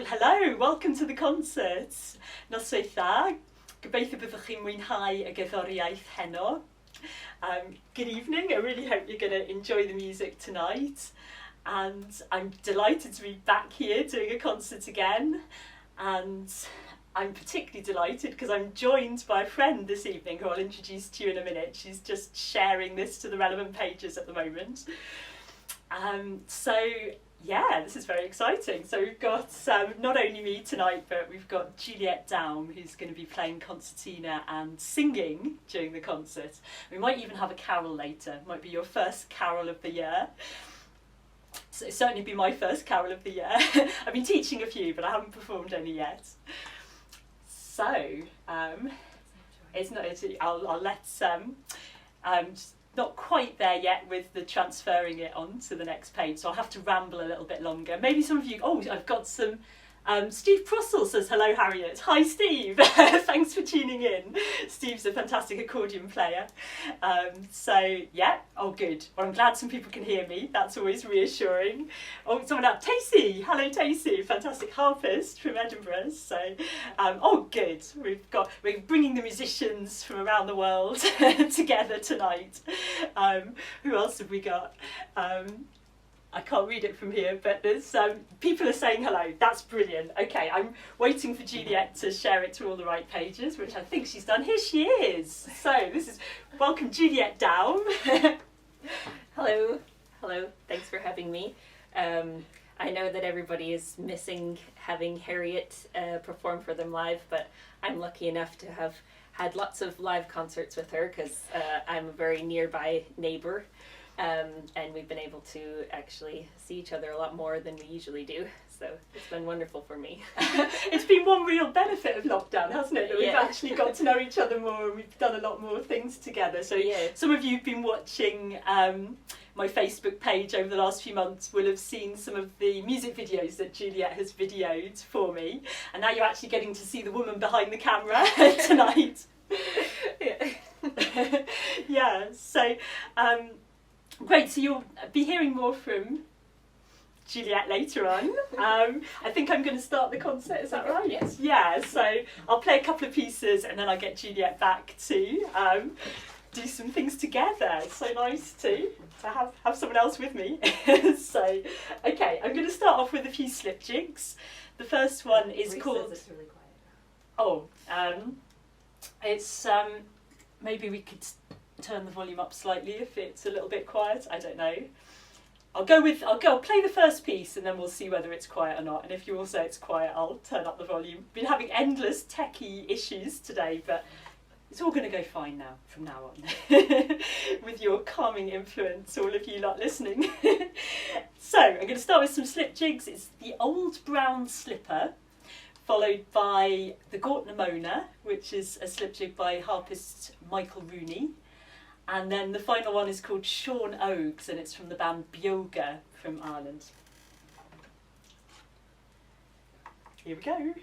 Well, hello, welcome to the concert. Nosweitha, gobeithio byddwch chi'n mwynhau y gerddoriaeth heno. Good evening, I really hope you're going to enjoy the music tonight. And I'm delighted to be back here doing a concert again. And I'm particularly delighted because I'm joined by a friend this evening who I'll introduce to you in a minute. She's just sharing this to the relevant pages at the moment. Yeah, this is very exciting. So we've got not only me tonight, but we've got Juliette Daum, who's going to be playing concertina and singing during the concert. We might even have a carol later. It might be your first carol of the year. So it'll certainly be my first carol of the year. I've been teaching a few, but I haven't performed any yet. So it's not. I'll let not quite there yet with the transferring it on to the next page, so I'll have to ramble a little bit longer. Maybe some of you, I've got some, Steve Prussell says, hello Harriet. Hi Steve, thanks for tuning in. Steve's a fantastic accordion player. Good. Well, I'm glad some people can hear me, that's always reassuring. Oh, someone else, Tacey, hello Tacey, fantastic harpist from Edinburgh. So, good, we're bringing the musicians from around the world together tonight. Who else have we got? I can't read it from here, but there's people are saying hello. That's brilliant. Okay, I'm waiting for Juliette to share it to all the right pages, which I think she's done. Here she is. So welcome Juliette Daum. Hello. Thanks for having me. I know that everybody is missing having Harriet perform for them live, but I'm lucky enough to have had lots of live concerts with her because I'm a very nearby neighbour. And we've been able to actually see each other a lot more than we usually do. So it's been wonderful for me. It's been one real benefit of lockdown, hasn't it? That we've actually got to know each other more and we've done a lot more things together. So some of you have been watching my Facebook page over the last few months will have seen some of the music videos that Juliette has videoed for me. And now you're actually getting to see the woman behind the camera tonight. Great, so you'll be hearing more from Juliette later on. I think I'm going to start the concert, is that right? Yes. Yeah, so I'll play a couple of pieces and then I'll get Juliette back to do some things together. It's so nice to have someone else with me. So, okay, I'm going to start off with a few slip jigs. The first one is called... It's really quiet. It's maybe we could turn the volume up slightly if it's a little bit quiet. I don't know. I'll play the first piece and then we'll see whether it's quiet or not. And if you all say it's quiet, I'll turn up the volume. Been having endless techie issues today, but it's all going to go fine now from now on. With your calming influence, all of you lot listening. So I'm going to start with some slip jigs. It's the Old Brown Slipper, followed by the Gortnamona, which is a slip jig by harpist Michael Rooney. And then the final one is called Sean Oakes, and it's from the band Bioga from Ireland. Here we go.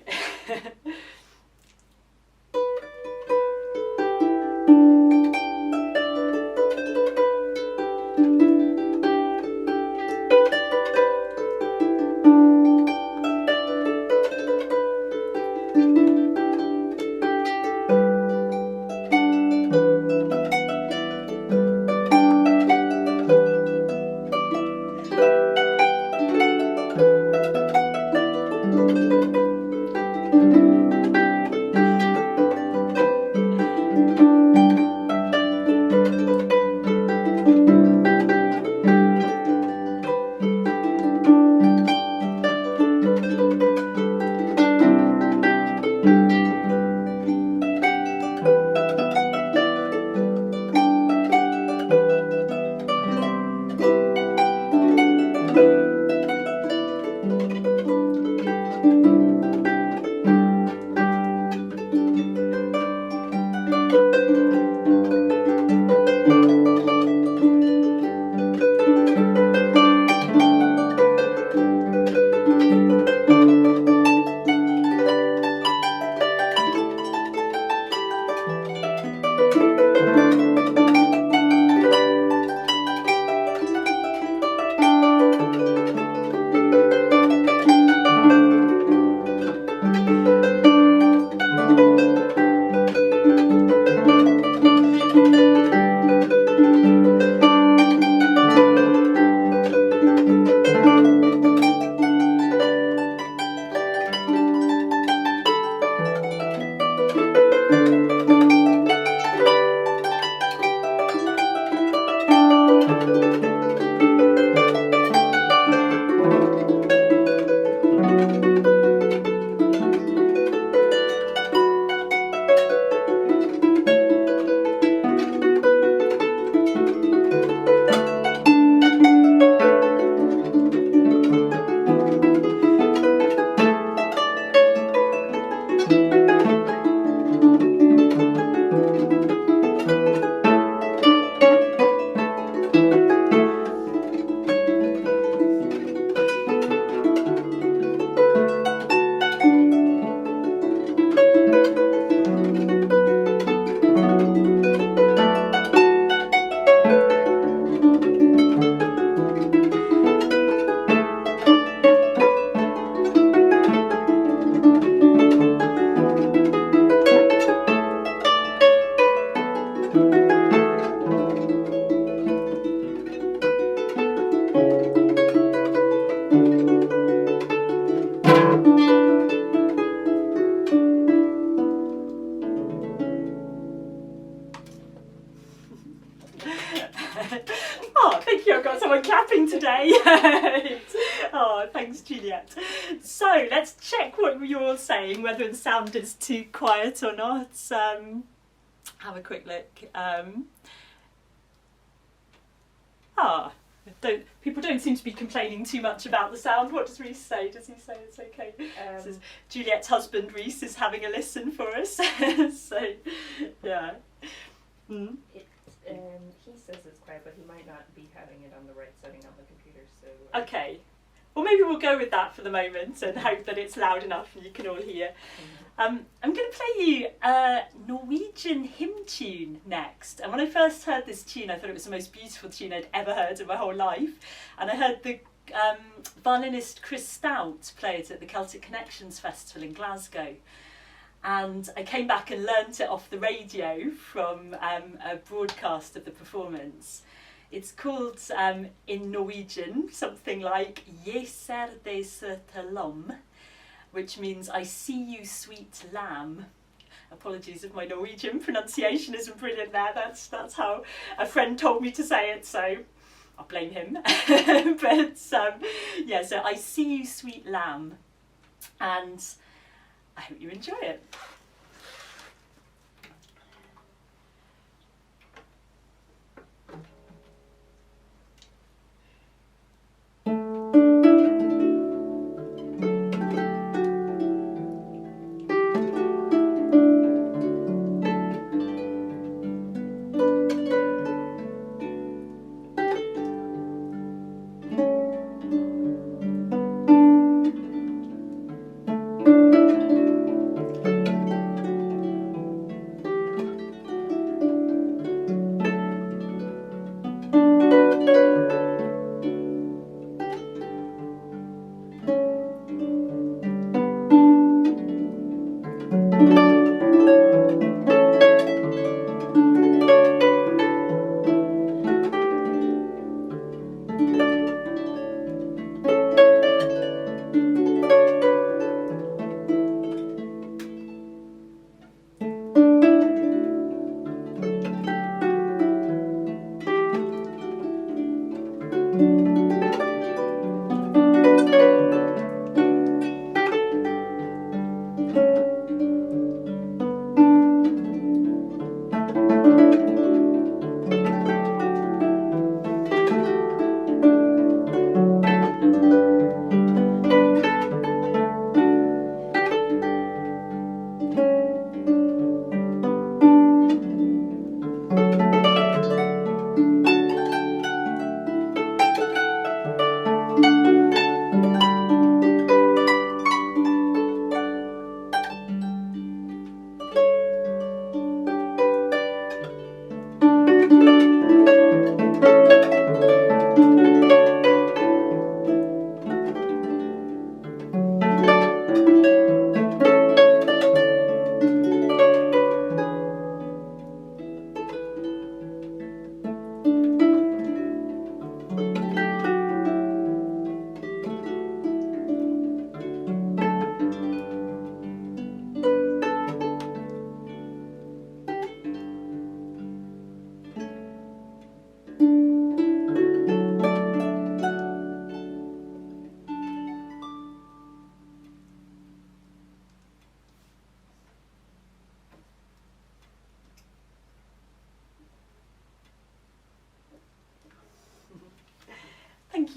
Oh, thank you, I've got someone clapping today. Oh, thanks, Juliette. So let's check what you're all saying, whether the sound is too quiet or not. Have a quick look. People don't seem to be complaining too much about the sound. What does Reese say? Does he say it's okay? Says Juliette's husband Reese is having a listen for us. So, yeah. Mm. He says it's quiet, but he might not be having it on the right setting on the computer. So Okay. Well, maybe we'll go with that for the moment and hope that it's loud enough and you can all hear. I'm going to play you a Norwegian hymn tune next. And when I first heard this tune, I thought it was the most beautiful tune I'd ever heard in my whole life. And I heard the violinist Chris Stout play it at the Celtic Connections Festival in Glasgow. And I came back and learnt it off the radio from a broadcast of the performance. It's called, in Norwegian, something like Je ser deg søte lam, which means I see you, sweet lamb. Apologies if my Norwegian pronunciation isn't brilliant there. That's how a friend told me to say it, so I'll blame him. But yeah, so I see you, sweet lamb, and I hope you enjoy it.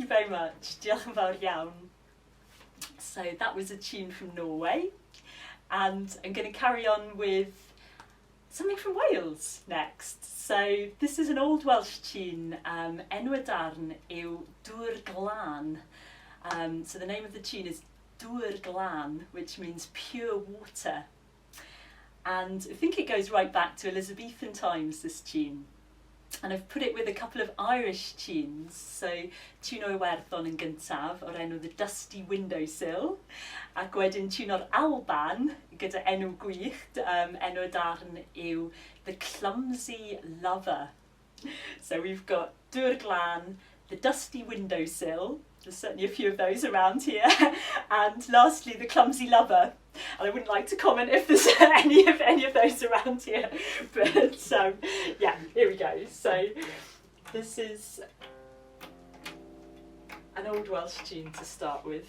you very much. Diolch yn fawr iawn. So that was a tune from Norway, and I'm going to carry on with something from Wales next. So this is an old Welsh tune. Enw y darn yw Dŵr Glân. So the name of the tune is Dŵr Glân, which means pure water. And I think it goes right back to Elizabethan times, this tune. And I've put it with a couple of Irish tunes. So tune o'r Iwerddon yn gyntaf o'r enw The Dusty Windowsill, ac wedyn tune o'r Alban gyda enw gwych, enw darn yw The Clumsy Lover. So we've got Dŵr Glân, The Dusty Windowsill, there's certainly a few of those around here, and lastly The Clumsy Lover. And I wouldn't like to comment if there's any of those around here, but yeah, here we go. So this is an old Welsh tune to start with.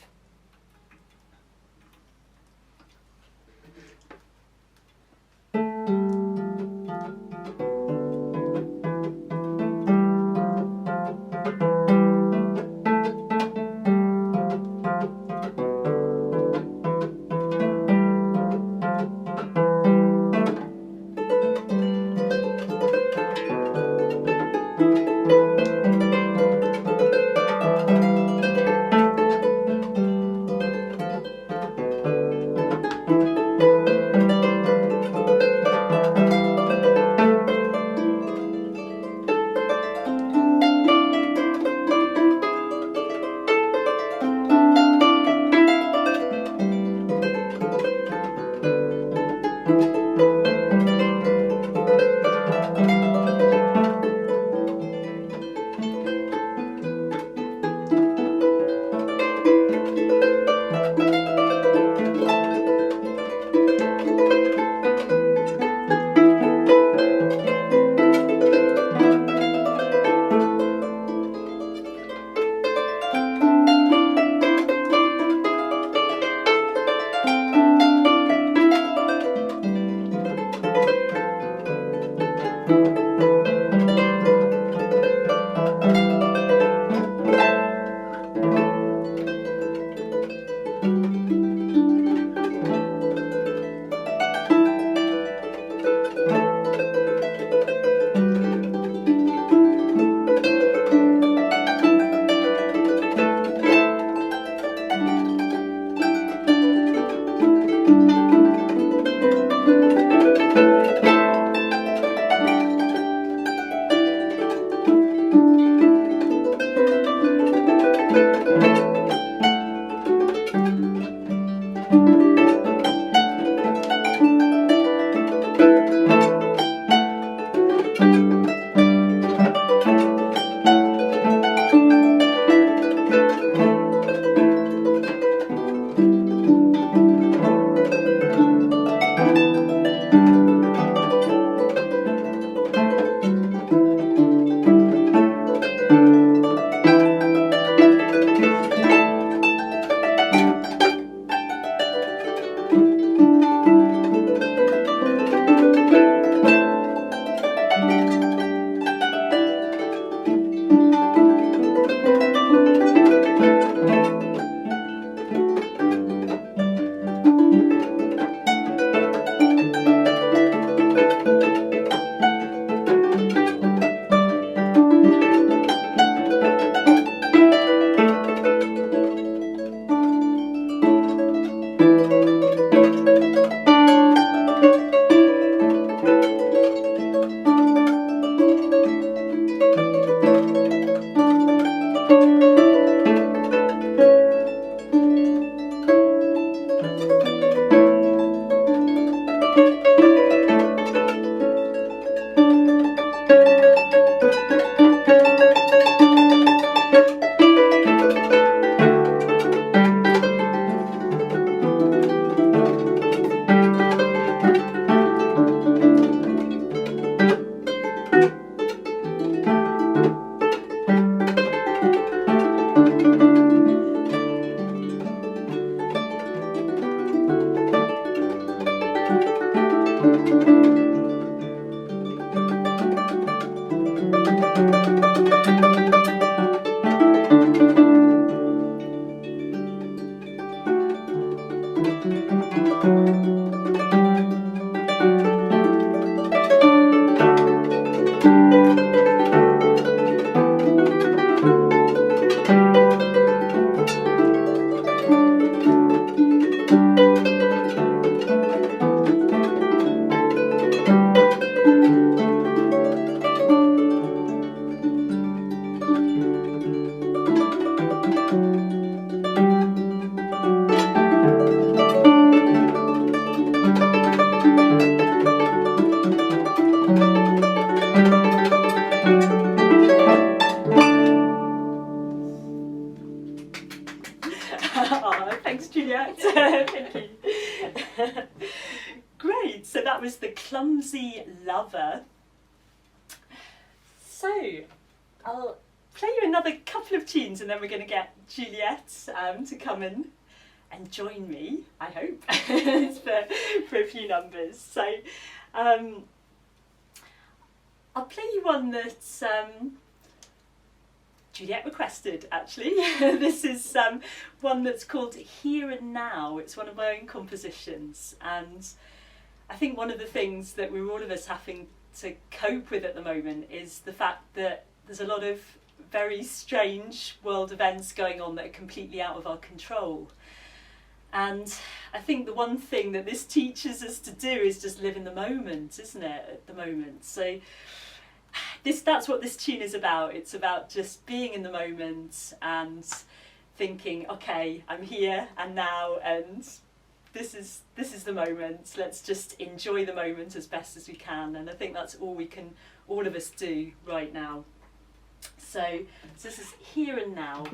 that. Thank you. Great, so that was The Clumsy Lover. So, I'll play you another couple of tunes and then we're going to get Juliette to come in and join me, I hope, for a few numbers. So, I'll play you one that Juliette requested, actually. This is one that's called Here and Now. It's one of my own compositions, and I think one of the things that we're all of us having to cope with at the moment is the fact that there's a lot of very strange world events going on that are completely out of our control. And I think the one thing that this teaches us to do is just live in the moment, isn't it, at the moment? So that's what this tune is about. It's about just being in the moment and thinking, okay, I'm here and now, and this is the moment. Let's just enjoy the moment as best as we can. And I think that's all all of us do right now. So this is Here and Now.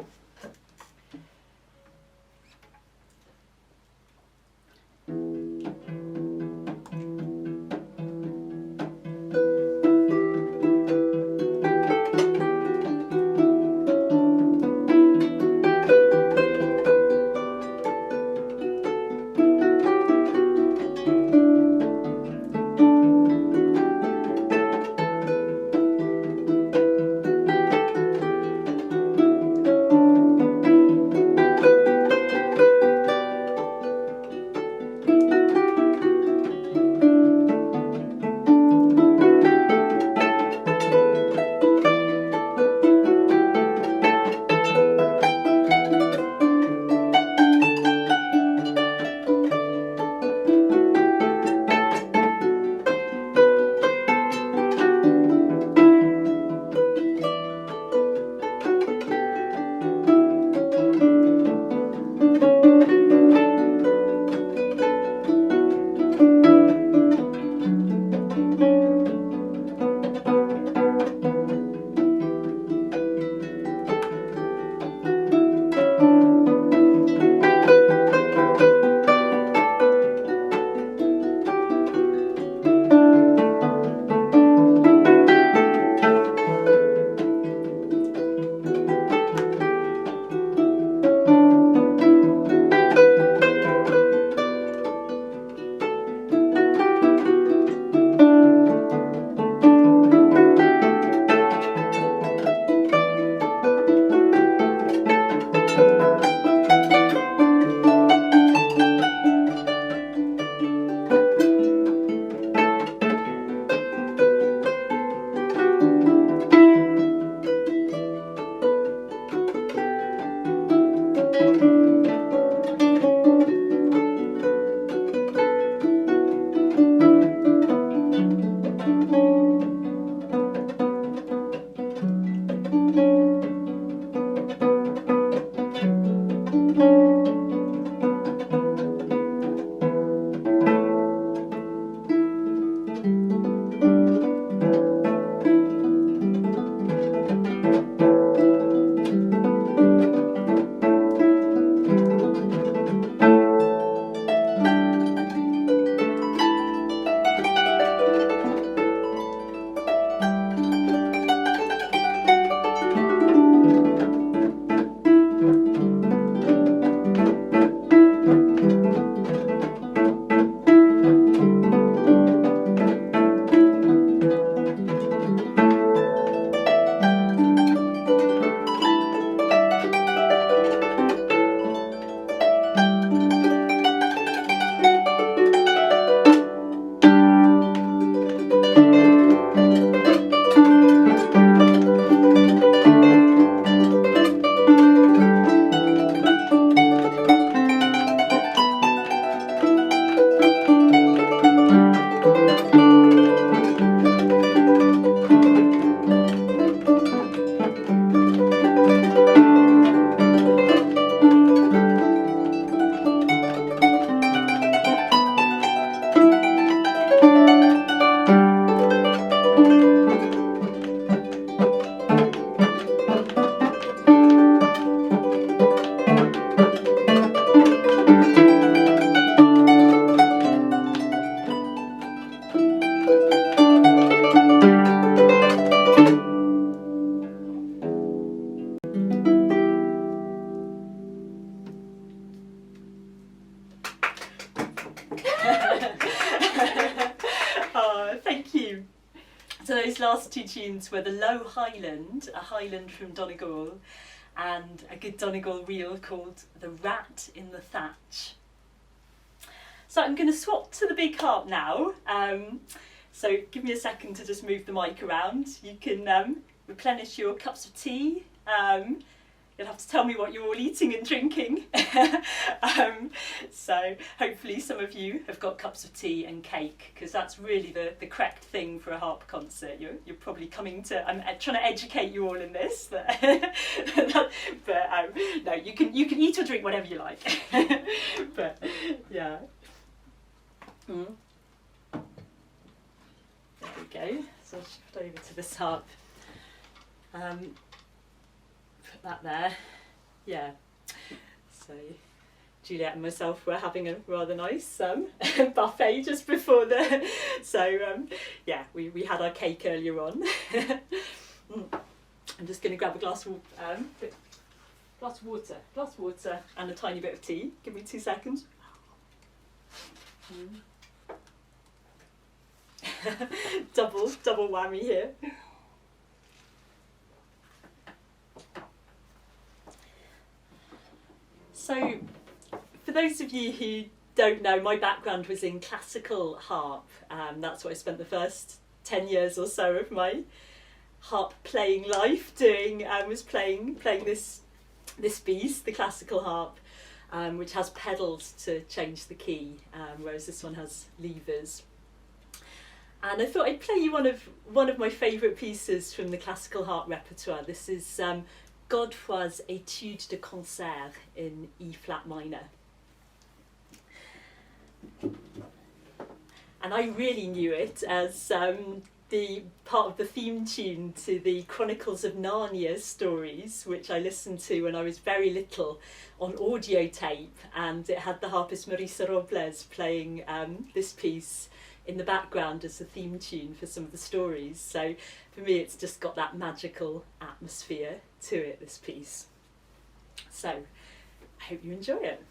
those last two tunes were the Low Highland, a Highland from Donegal, and a good Donegal reel called The Rat in the Thatch. So I'm going to swap to the big harp now. So give me a second to just move the mic around. You can replenish your cups of tea. You'll have to tell me what you're all eating and drinking. So hopefully some of you have got cups of tea and cake, because that's really the correct thing for a harp concert. You're probably coming to, I'm trying to educate you all in this, but, no, you can eat or drink whatever you like. But yeah. There we go. So I'll shift over to this harp. Put that there. Yeah. So Juliette and myself were having a rather nice buffet just before the. So yeah, we had our cake earlier on. I'm just going to grab a glass of water, and a tiny bit of tea. Give me 2 seconds. double whammy here. So, for those of you who don't know, my background was in classical harp. That's what I spent the first 10 years or so of my harp playing life doing. Was playing this piece, the classical harp, which has pedals to change the key, whereas this one has levers. And I thought I'd play you one of my favourite pieces from the classical harp repertoire. This is Godefroy's Étude de Concert in E flat minor. And I really knew it as the part of the theme tune to the Chronicles of Narnia stories, which I listened to when I was very little on audio tape, and it had the harpist Marisa Robles playing this piece in the background as a theme tune for some of the stories. So for me, it's just got that magical atmosphere to it, this piece. So I hope you enjoy it.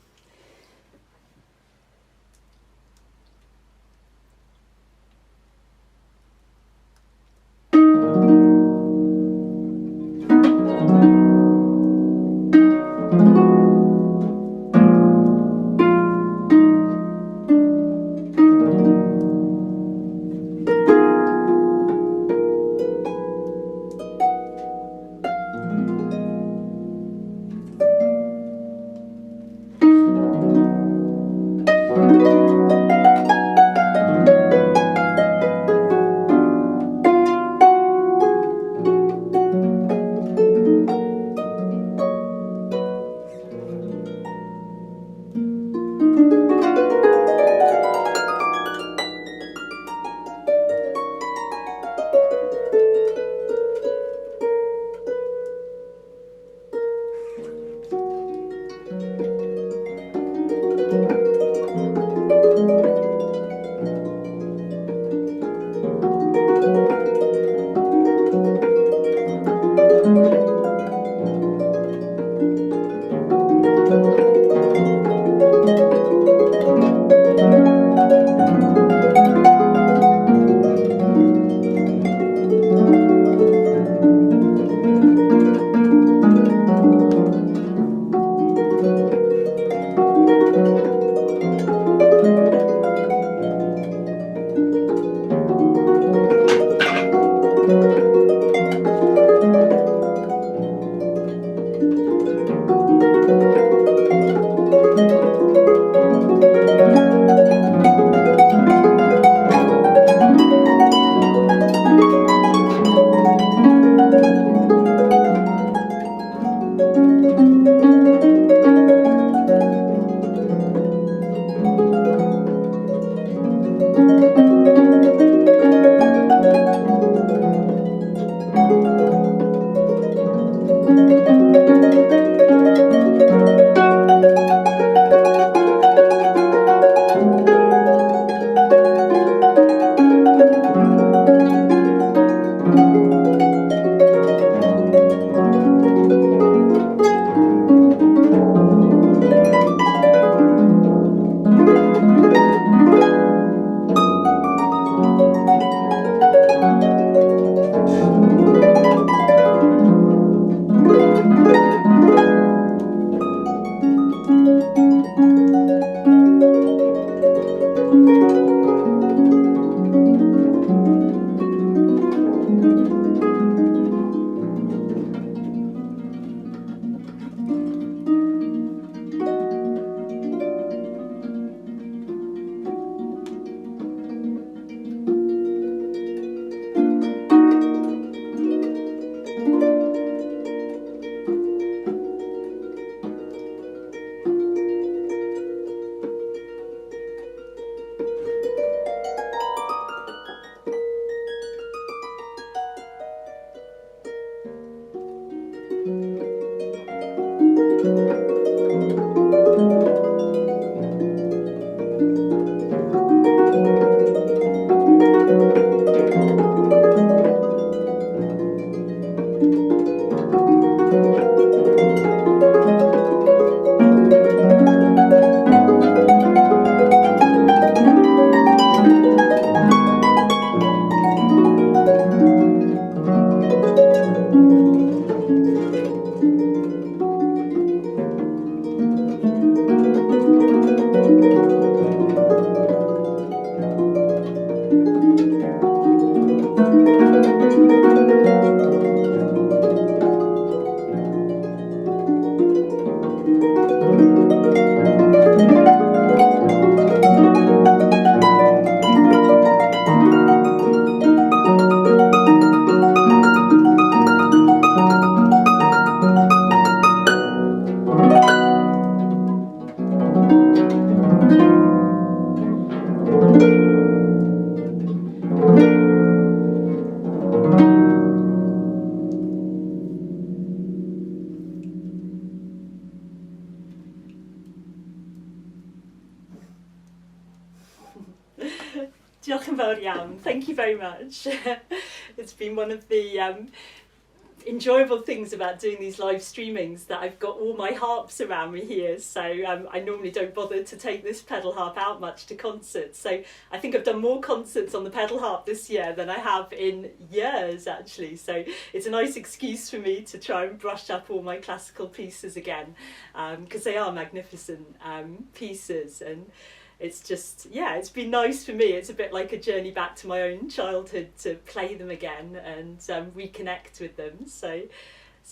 Diolch yn fawr iawn. Thank you very much. It's been one of the enjoyable things about doing these live streamings that I've got all my harps around me here, so I normally don't bother to take this pedal harp out much to concerts, so I think I've done more concerts on the pedal harp this year than I have in years actually, so it's a nice excuse for me to try and brush up all my classical pieces again, because they are magnificent pieces, and it's just, yeah, it's been nice for me. It's a bit like a journey back to my own childhood to play them again and reconnect with them. So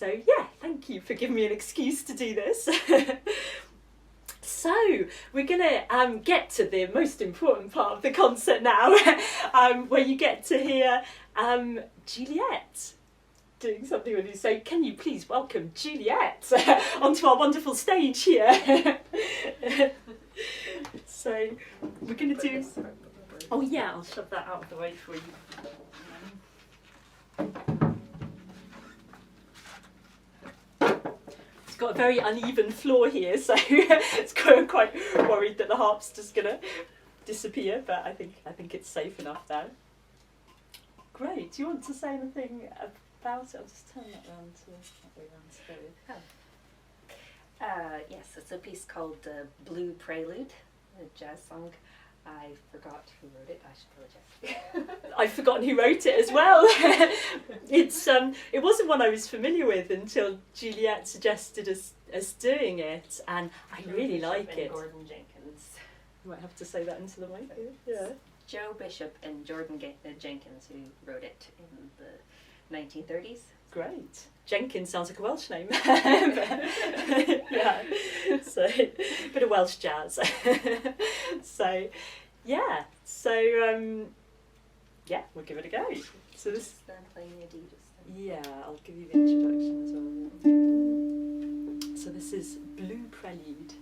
yeah, thank you for giving me an excuse to do this. So we're going to get to the most important part of the concert now, where you get to hear Juliette doing something with you. So can you please welcome Juliette onto our wonderful stage here. So we're going to do... Oh yeah, I'll shove that out of the way for you. It's got a very uneven floor here, so it's quite worried that the harp's just going to disappear, but I think it's safe enough now. Great. Do you want to say anything about it? I'll just turn that round to that way round to go with. Yes, it's a piece called Blue Prelude, a jazz song. I forgot who wrote it. I should apologize. I've forgotten who wrote it as well. It wasn't one I was familiar with until Juliette suggested us doing it, and I really like it. Gordon Jenkins. You might have to say that into the mic. Yeah. Joe Bishop and Jordan Jenkins, who wrote it in the 1930s. Great. Jenkins sounds like a Welsh name. Yeah. So, bit of Welsh jazz. So, yeah. So, yeah, we'll give it a go. So this. I'm playing a D just then. Yeah, I'll give you the introduction as well. So this is Blue Prelude.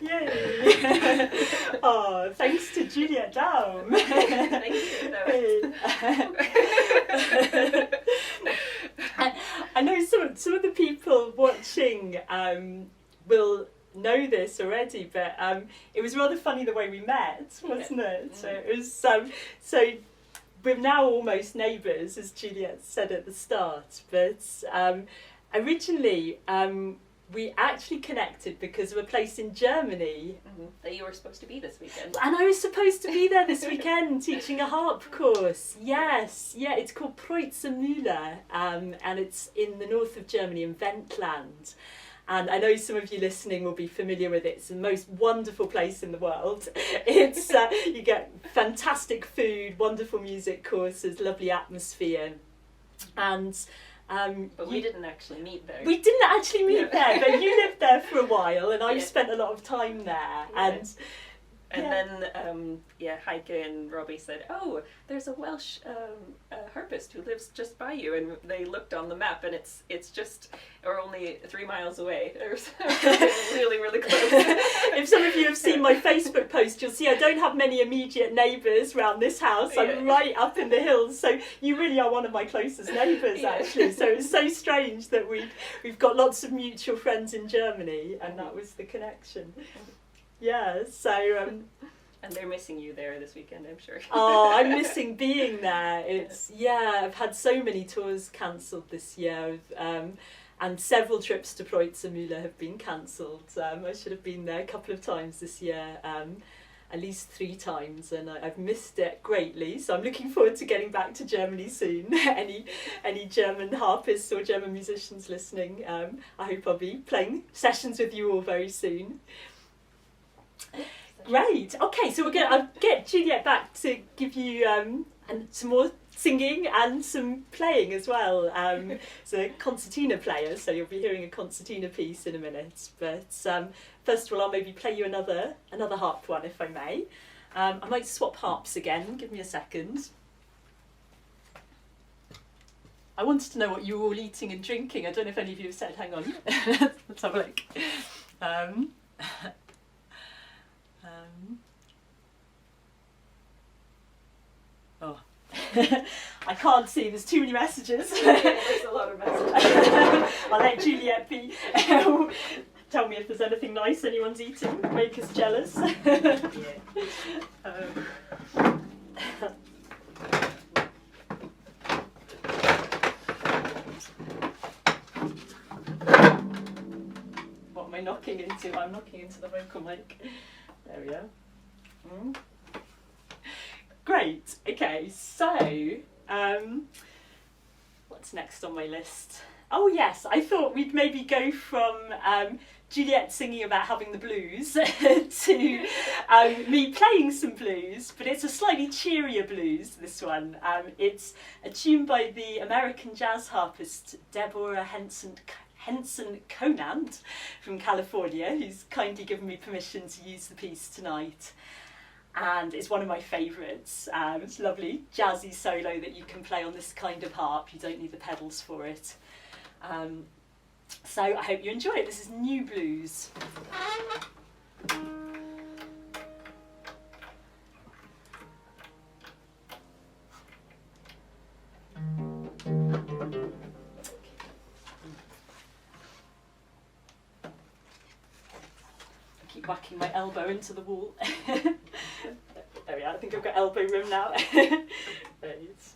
Yay! Oh, thanks to Juliette Daum. Thank you. I know some of the people watching will know this already, but it was rather funny the way we met, wasn't it? So it was so we're now almost neighbours, as Juliette said at the start. But originally we actually connected because of a place in Germany. That you were supposed to be this weekend. And I was supposed to be there this weekend teaching a harp course. Yes, yeah, it's called Preutzermühle, and it's in the north of Germany, in Wendland. And I know some of you listening will be familiar with it. It's the most wonderful place in the world. It's you get fantastic food, wonderful music courses, lovely atmosphere, and. But we didn't actually meet there. We didn't actually meet there, but you lived there for a while, and I've spent a lot of time there. And then Heike and Robbie said, "Oh, there's a Welsh harpist who lives just by you," and they looked on the map, and it's just only 3 miles away. really, really close. If some of you have seen my Facebook post, you'll see I don't have many immediate neighbours around this house. I'm right up in the hills, so you really are one of my closest neighbours, actually. So it's so strange that we've got lots of mutual friends in Germany, and that was the connection. Yeah, so... and they're missing you there this weekend, I'm sure. Oh, I'm missing being there. I've had so many tours cancelled this year, and several trips to Preutzermühle have been cancelled. I should have been there a couple of times this year, at least 3 times, and I've missed it greatly. So I'm looking forward to getting back to Germany soon. Any German harpists or German musicians listening, I hope I'll be playing sessions with you all very soon. Great. Okay, so I'll get Juliette back to give you and some more singing and some playing as well. It's a concertina player, so you'll be hearing a concertina piece in a minute. But first of all, I'll maybe play you another harp one, if I may. I might swap harps again. Give me a second. I wanted to know what you were all eating and drinking. I don't know if any of you have said. Hang on. Let's have a look. Oh, I can't see. There's too many messages. There's a lot of messages. I'll let Juliette be. Tell me if there's anything nice anyone's eating. Make us jealous. What am I knocking into? I'm knocking into the vocal mic. There we are. Great. Okay, so what's next on my list? Oh yes, I thought we'd maybe go from Juliette singing about having the blues to me playing some blues, but it's a slightly cheerier blues, this one. It's a tune by the American jazz harpist Deborah Henson Conant from California, who's kindly given me permission to use the piece tonight. And it's one of my favourites. It's a lovely jazzy solo that you can play on this kind of harp. You don't need the pedals for it. So I hope you enjoy it. This is New Blues. Keep whacking my elbow into the wall. There we are, I think I've got elbow room now. There it is.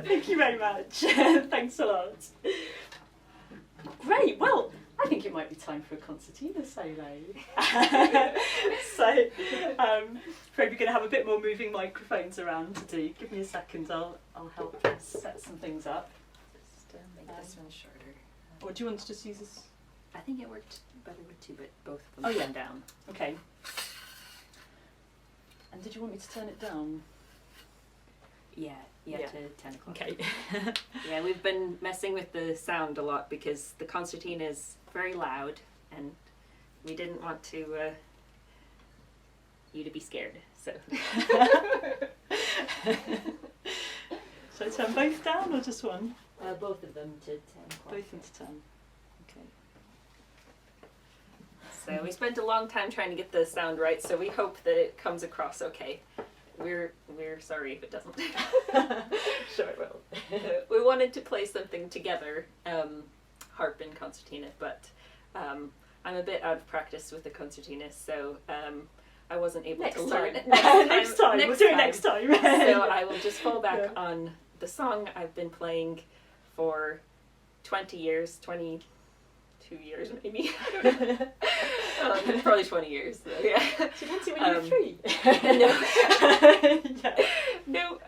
Thank you very much. Thanks a lot. Great. Well, I think it might be time for a concertina solo. So, probably going to have a bit more moving microphones around to do. Give me a second. I'll help set some things up. Just make this one shorter. Or do you want to just use this? I think it worked better with two, but both of them. Oh, yeah. come down. Okay. And did you want me to turn it down? Yeah, Yeah. to 10 o'clock. Okay. Yeah, we've been messing with the sound a lot because the concertina is very loud, and we didn't want to you to be scared. So. Should I turn both down or just one? Both of them to 10 o'clock. Both into 10. Okay. So we spent a long time trying to get the sound right, so we hope that it comes across okay. We're sorry if it doesn't. Sure it will. We wanted to play something together, harp and concertina, but I'm a bit out of practice with the concertina, so I wasn't able to learn it Next time. We'll do it next time. So I will just fall back on the song I've been playing for 20 years, 22 years maybe. Probably 20 years. So, yeah. So you fancy when you were 3? No. No,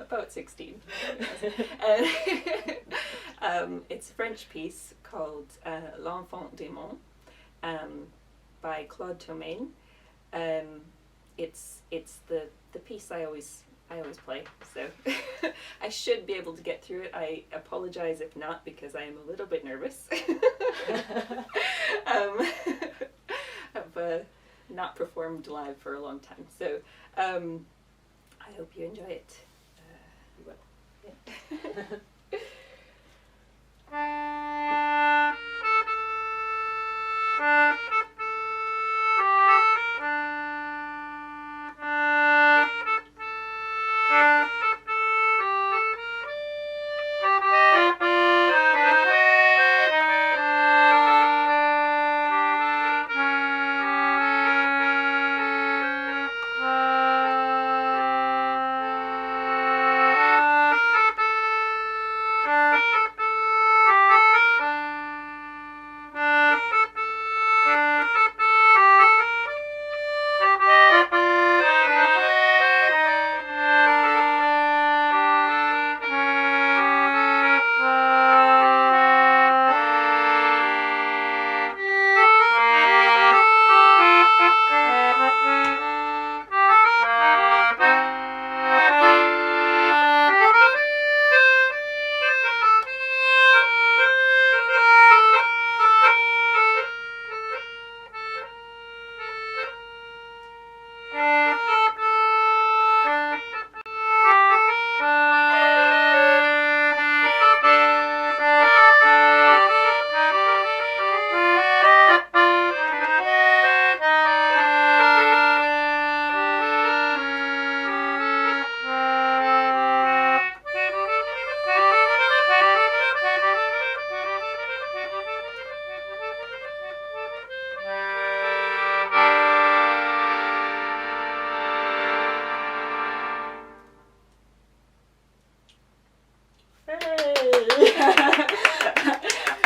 about 16. It's a French piece called L'Enfant Démon by Claude Thomaine. It's the piece I always play, so I should be able to get through it. I apologize if not, because I am a little bit nervous. I've not performed live for a long time, so I hope you enjoy it. You will.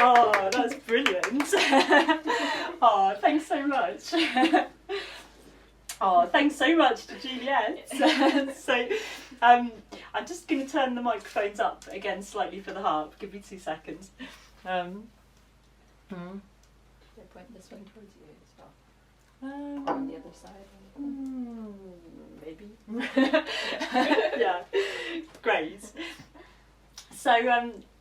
Oh, that's brilliant. Oh, thanks so much. Oh, thanks so much to Juliette. So, I'm just going to turn the microphones up again slightly for the harp. Give me 2 seconds. Should I point this one towards you as well? On the other side? Maybe. Yeah, great. So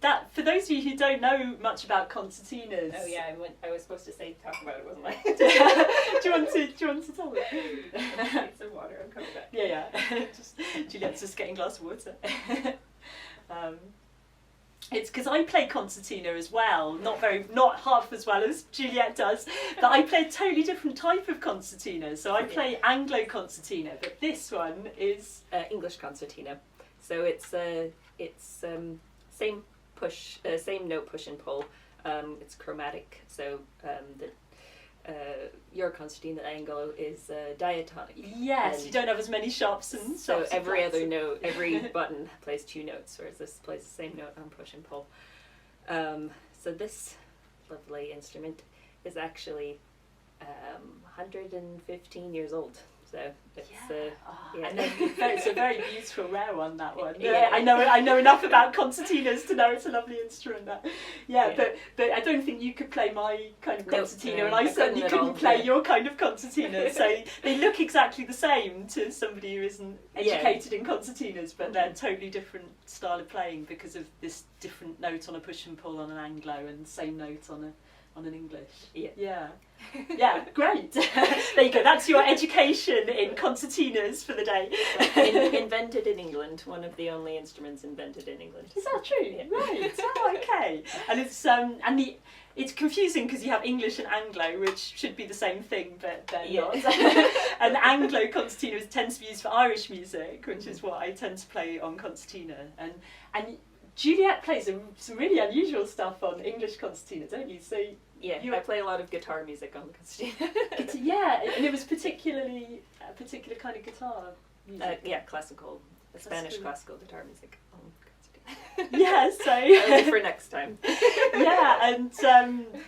that, for those of you who don't know much about concertinas. Oh yeah, I was supposed to talk about it, wasn't I? do you want to tell me? Need some water. I'm coming back. Yeah. Juliette's just getting a glass of water. It's because I play concertina as well, not half as well as Juliette does, but I play a totally different type of concertina. So I play Anglo concertina, but this one is English concertina. So it's same push, same note push and pull. It's chromatic, so your concertina Anglo is diatonic. Yes, And you don't have as many shops and so stops. every other note, every button plays 2 notes, whereas this plays the same note on push and pull. So this lovely instrument is actually 115 years old. So it's yeah. And then it's a very beautiful, rare one. That one. Yeah. I know enough about concertinas to know it's a lovely instrument. Yeah. But I don't think you could play my kind of concertina, no, and I certainly couldn't play your kind of concertina. So they look exactly the same to somebody who isn't educated in concertinas, but they're totally different style of playing because of this different note on a push and pull on an Anglo and same note on an English. Yeah, great. There you go. That's your education in concertinas for the day. Invented in England, one of the only instruments invented in England. Is that true? Yeah. Right. Oh, okay. And it's confusing because you have English and Anglo, which should be the same thing, but they're not. And Anglo concertina tends to be used for Irish music, which is what I tend to play on concertina. And Juliette plays some really unusual stuff on English concertina, don't you? So I play a lot of guitar music on the concertina. And it was particularly a particular kind of guitar music. Classical, Spanish classical guitar music on the concertina. Yeah, so That'll be for next time. and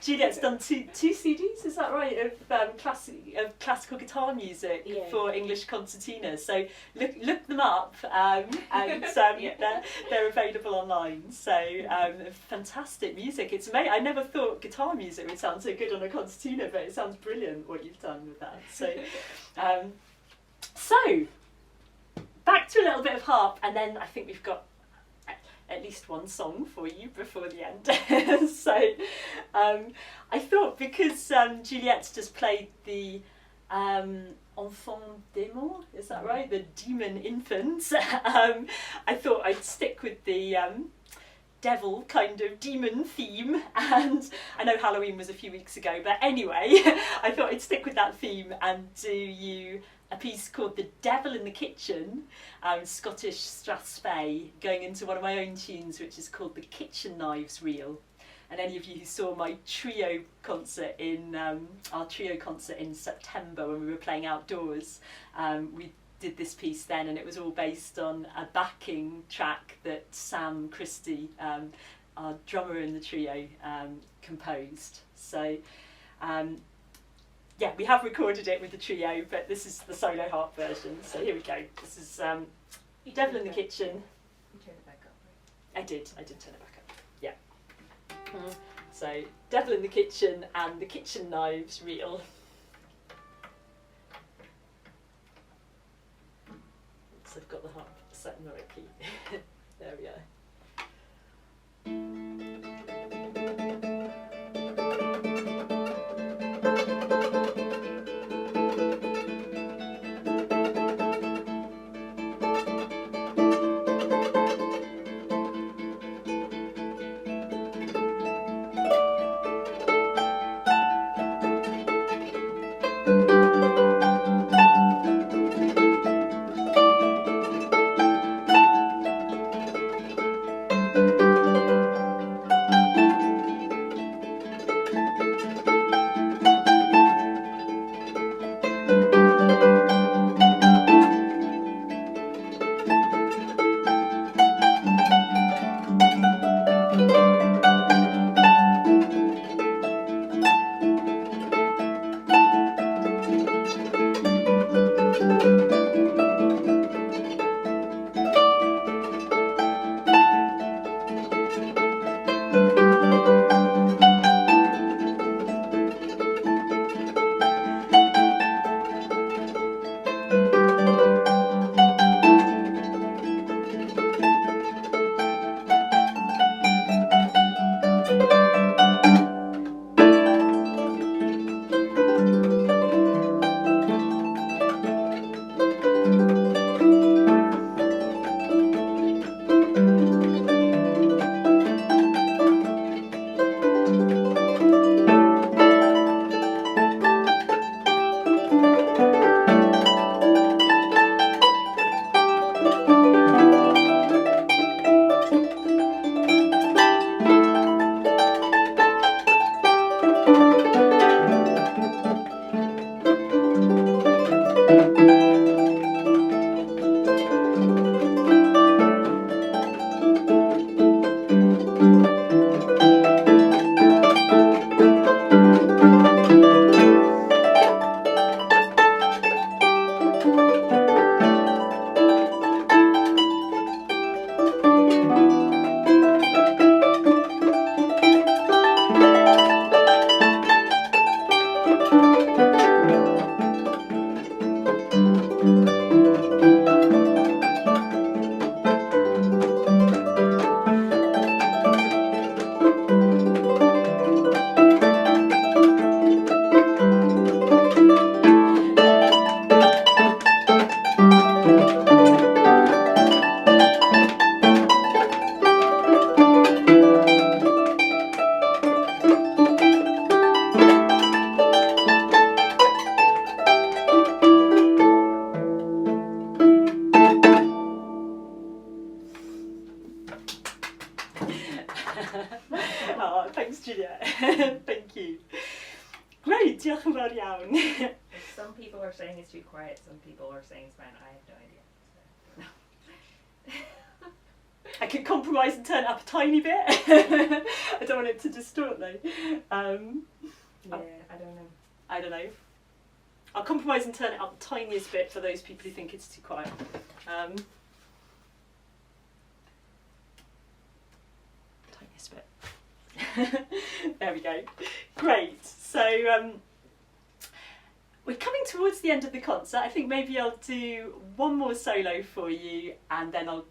Juliette's done two CDs, is that right, of classical guitar music for English concertinas. So look them up, and they're available online. So fantastic music. It's amazing. I never thought guitar music would sound so good on a concertina, but it sounds brilliant what you've done with that. So back to a little bit of harp, and then I think we've got at least one song for you before the end. So I thought because Juliette's just played the Enfant Démon, is that right? The demon infants. I thought I'd stick with the devil kind of demon theme, and I know Halloween was a few weeks ago, but anyway, I thought I'd stick with that theme and do you a piece called The Devil in the Kitchen, Scottish Strathspey, going into one of my own tunes, which is called The Kitchen Knives Reel. And any of you who saw my trio concert in our trio concert in September when we were playing outdoors, we did this piece then, and it was all based on a backing track that Sam Christie, our drummer in the trio, composed. So we have recorded it with the trio, but this is the solo harp version. So here we go. This is Devil in the Kitchen. You turn it back up, right? I did turn it back up. Yeah. So Devil in the Kitchen and the Kitchen Knives Reel. So I've got the harp set in the right key. There we are. Oh, thanks, Juliette. Thank you. Great, diolch yn fawr iawn. Some people are saying it's too quiet, some people are saying it's fine. I have no idea. So, I could compromise and turn it up a tiny bit. I don't want it to distort though. yeah, I don't know. I don't know. I'll compromise and turn it up the tiniest bit for those people who think it's too quiet. Tiniest bit. There we go. Great. So we're coming towards the end of the concert. I think maybe I'll do one more solo for you and then I'll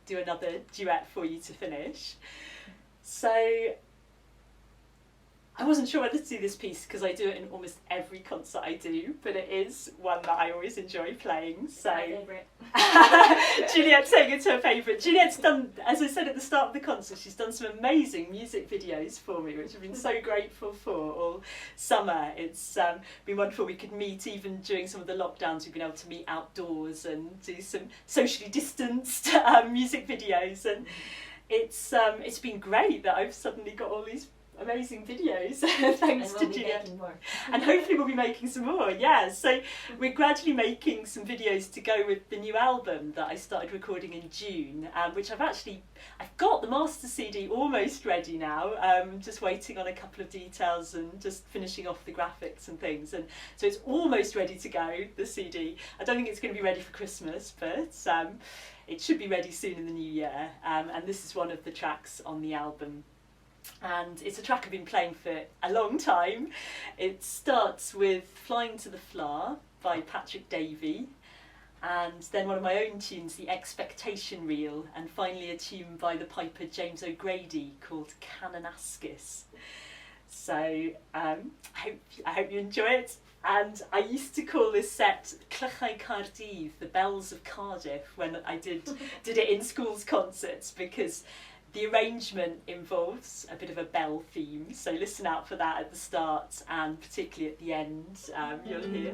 do another duet for you to finish. So I wasn't sure whether to do this piece because I do it in almost every concert I do, but it is one that I always enjoy playing. So my favourite. Juliette's saying it's her favourite. Juliette's done, as I said at the start of the concert, she's done some amazing music videos for me, which I've been so grateful for all summer. It's been wonderful. We could meet even during some of the lockdowns. We've been able to meet outdoors and do some socially distanced music videos, and it's been great that I've suddenly got all these amazing videos thanks to Juliette. And hopefully we'll be making some more, yeah. So we're gradually making some videos to go with the new album that I started recording in June, which I've got the master CD almost ready now, just waiting on a couple of details and just finishing off the graphics and things, and so it's almost ready to go, the CD. I don't think it's going to be ready for Christmas, but it should be ready soon in the new year, and this is one of the tracks on the album. And it's a track I've been playing for a long time. It starts with Flying to the Flower by Patrick Davey, and then one of my own tunes, The Expectation Reel, and finally a tune by the piper James O'Grady called Cananaskis. So I hope you enjoy it. And I used to call this set Clychau Cardydd, the bells of Cardiff, when I did it in schools concerts, because the arrangement involves a bit of a bell theme, so listen out for that at the start and particularly at the end. You'll hear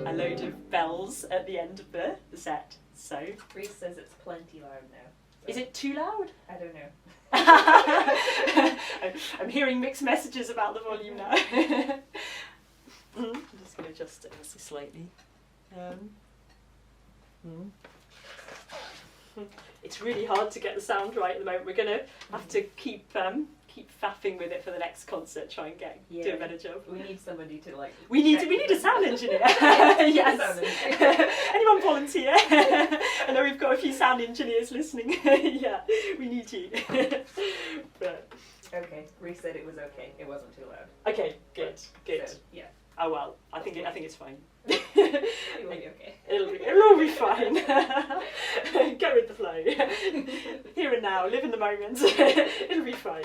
a load of bells at the end of the set. So Reese says it's plenty loud now. So. Is it too loud? I don't know. I'm hearing mixed messages about the volume now. I'm just going to adjust it slightly. It's really hard to get the sound right at the moment. We're going to have to keep faffing with it for the next concert, try and do a better job. We need somebody to like... We need a sound engineer. Yes. Anyone volunteer? I know we've got a few sound engineers listening. Yeah, we need you. But. Okay, Reese said it was okay. It wasn't too loud. Okay, good. So, yeah. Oh well, I think it's fine. It will be okay. It'll all be fine. Go with the flow. Here and now, live in the moment. It'll be fine.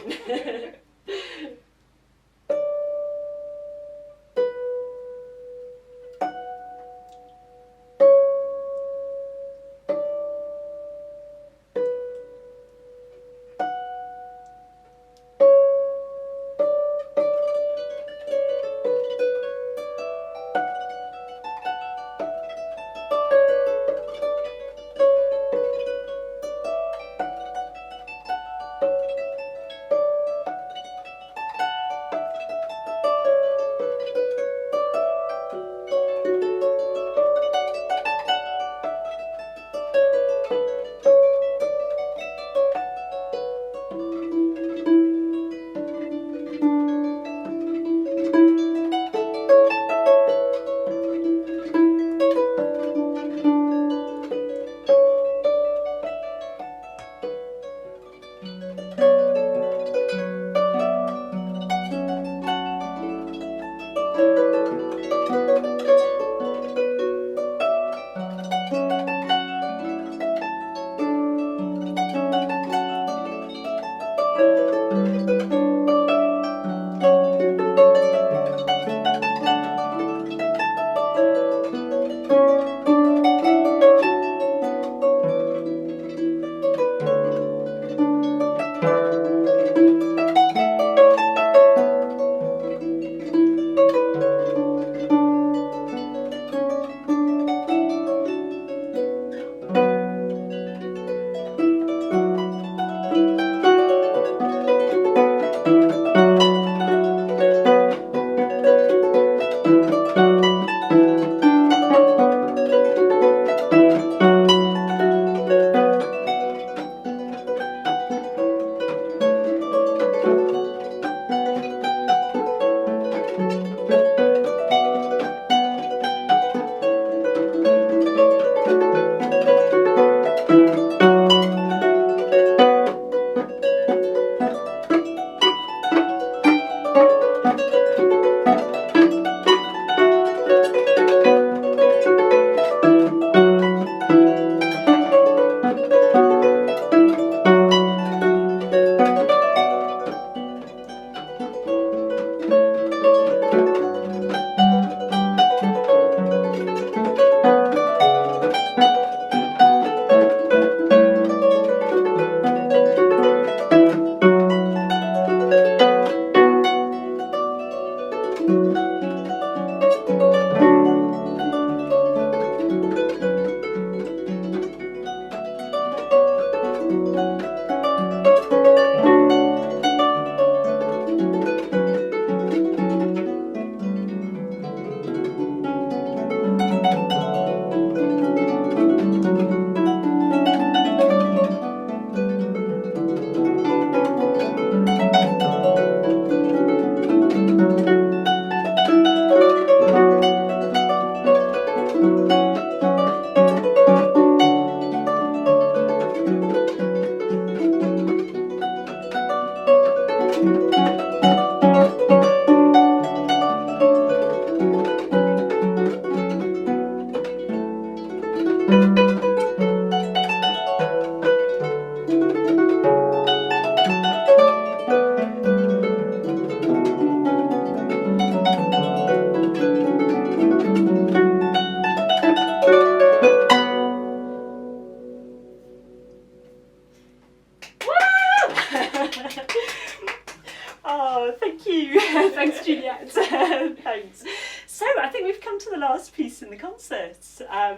Oh, thank you. Thanks, Juliette. Thanks. So, I think we've come to the last piece in the concert. I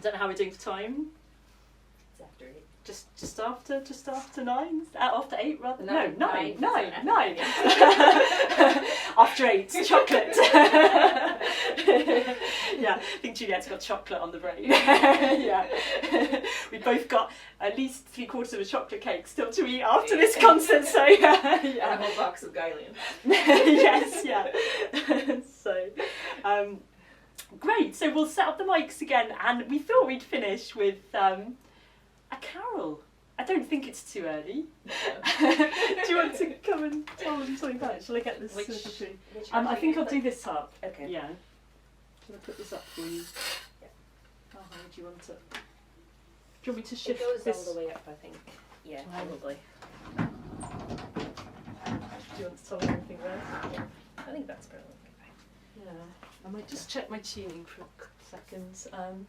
don't know how we're doing for time. It's after 8. Just after 9? After 8 rather? No, 9. After 8, chocolate. Yeah, I think Juliette's got chocolate on the brain. Yeah. We've both got at least 3/4 of a chocolate cake still to eat after this concert, so yeah. And a whole box of Guylian. Yes, yeah. So, great. So we'll set up the mics again, and we thought we'd finish with a carol. I don't think it's too early. Do you want to come and tell them something about it? Shall I get this? Which I think I'll do this harp. Okay. Yeah. Shall I put this up for you? Yeah. How high do you want it? Do you want me to shift It goes this? all the way up, I think. Yeah, probably. Do you want to tell me anything there? Yeah. I think that's probably fine. Yeah. I might just check my tuning for a couple seconds. Grab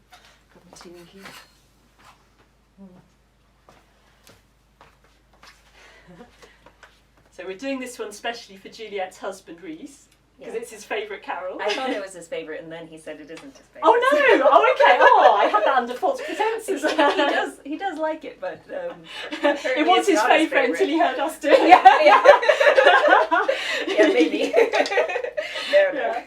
my tuning key. So we're doing this one specially for Juliette's husband Rhys, because it's his favourite carol. I thought it was his favourite, and then he said it isn't his favourite. Oh no! Oh okay. Oh, I had that under false pretenses. He does like it, but it was his favourite until he heard us do it. Yeah, maybe. There. Yeah.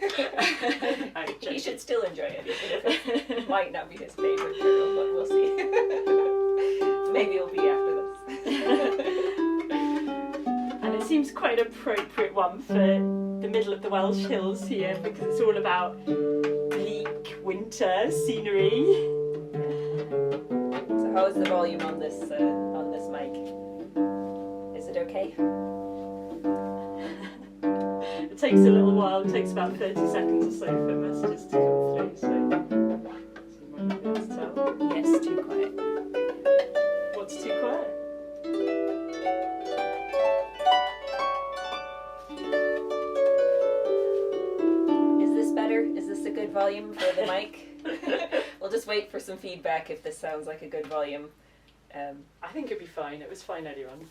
He should still enjoy it, even if it might not be his favourite carol, but we'll see. Maybe it'll be after this. And it seems quite an appropriate one for the middle of the Welsh hills here, because it's all about bleak winter scenery. So how is the volume on this mic? Is it okay? It takes a little while. It takes about 30 seconds or so for messages to come through. So you might be able to tell. Yes, too quiet. What's too quiet? Is this better? Is this a good volume for the mic? We'll just wait for some feedback if this sounds like a good volume. I think it'd be fine. It was fine earlier on.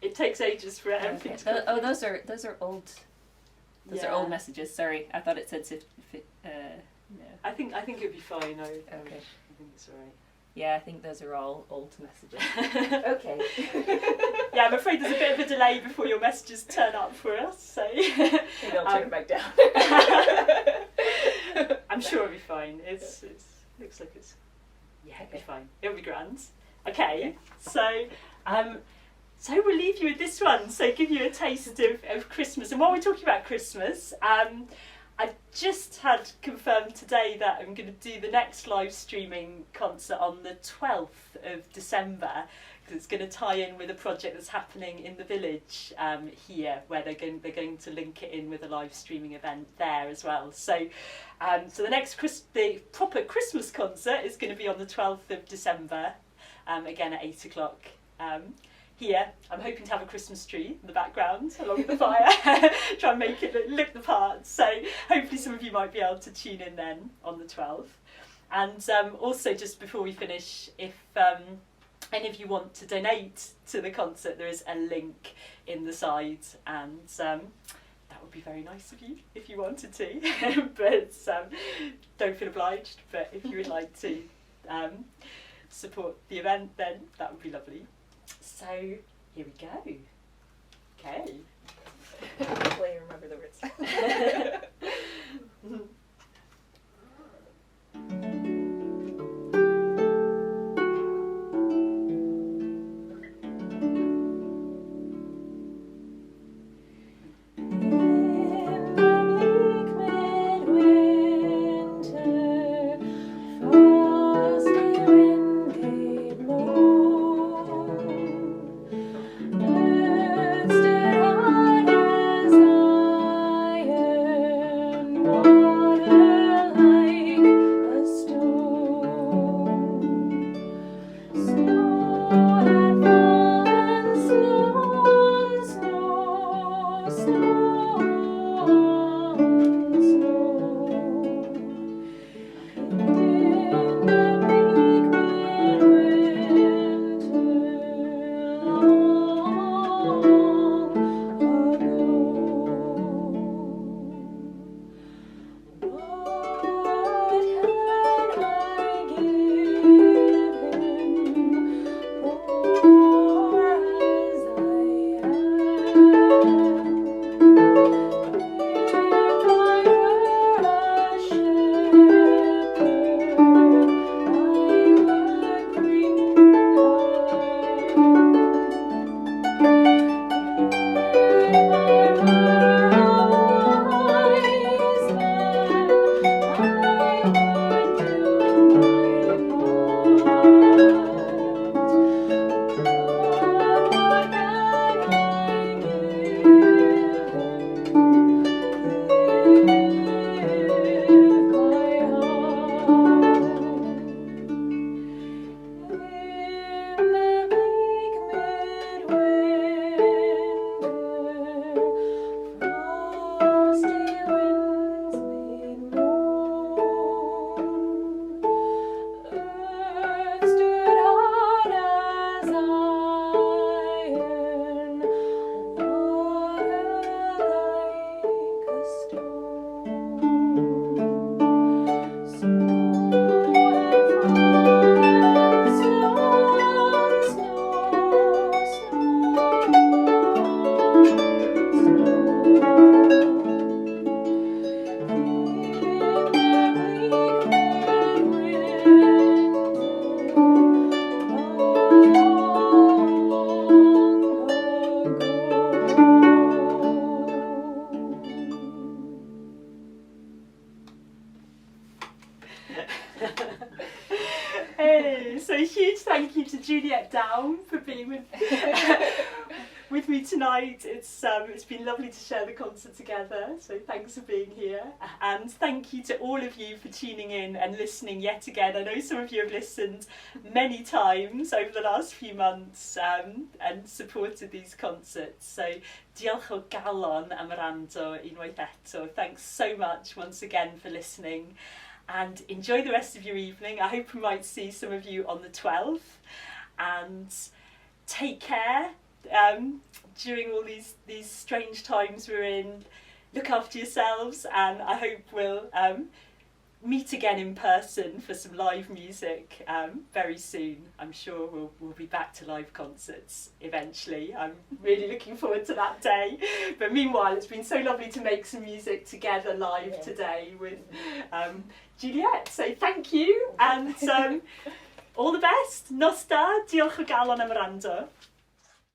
It takes ages for everything to come. Oh, those are old. Those are old messages. Sorry, I thought it said no. I think it'd be fine. Okay. I think it's alright. Yeah, I think those are all old messages. Okay. Yeah, I'm afraid there's a bit of a delay before your messages turn up for us, so Maybe I'll turn it back down. I'm sure it'll be fine. It's looks like it's it'll be fine. It'll be grand. Okay, so so we'll leave you with this one. So give you a taste of Christmas. And while we're talking about Christmas, I've just had confirmed today that I'm going to do the next live streaming concert on the 12th of December, because it's going to tie in with a project that's happening in the village here, where they're going to link it in with a live streaming event there as well. So, so the proper Christmas concert is going to be on the 12th of December, again at 8 o'clock. Here, I'm hoping to have a Christmas tree in the background along with the fire, try and make it look the part. So hopefully some of you might be able to tune in then on the 12th. And also just before we finish, if any of you want to donate to the concert, there is a link in the side, and that would be very nice of you if you wanted to. But don't feel obliged, but if you would like to support the event, then that would be lovely. So, here we go. Okay. Hopefully I remember the words. Water Hey, so a huge thank you to Juliette Daum for being with me tonight. It's been lovely to share the concert together, so thanks for being here. And thank you to all of you for tuning in and listening yet again. I know some of you have listened many times over the last few months and supported these concerts. So diolch o galon am wrando unwaith eto. Thanks so much once again for listening. And enjoy the rest of your evening. I hope we might see some of you on the 12th. And take care during all these strange times we're in. Look after yourselves, and I hope we'll meet again in person for some live music very soon. I'm sure we'll be back to live concerts eventually. I'm really looking forward to that day. But meanwhile, it's been so lovely to make some music together live today with Juliette. So thank you, and all the best. Nos da, diolch o galon am wrando.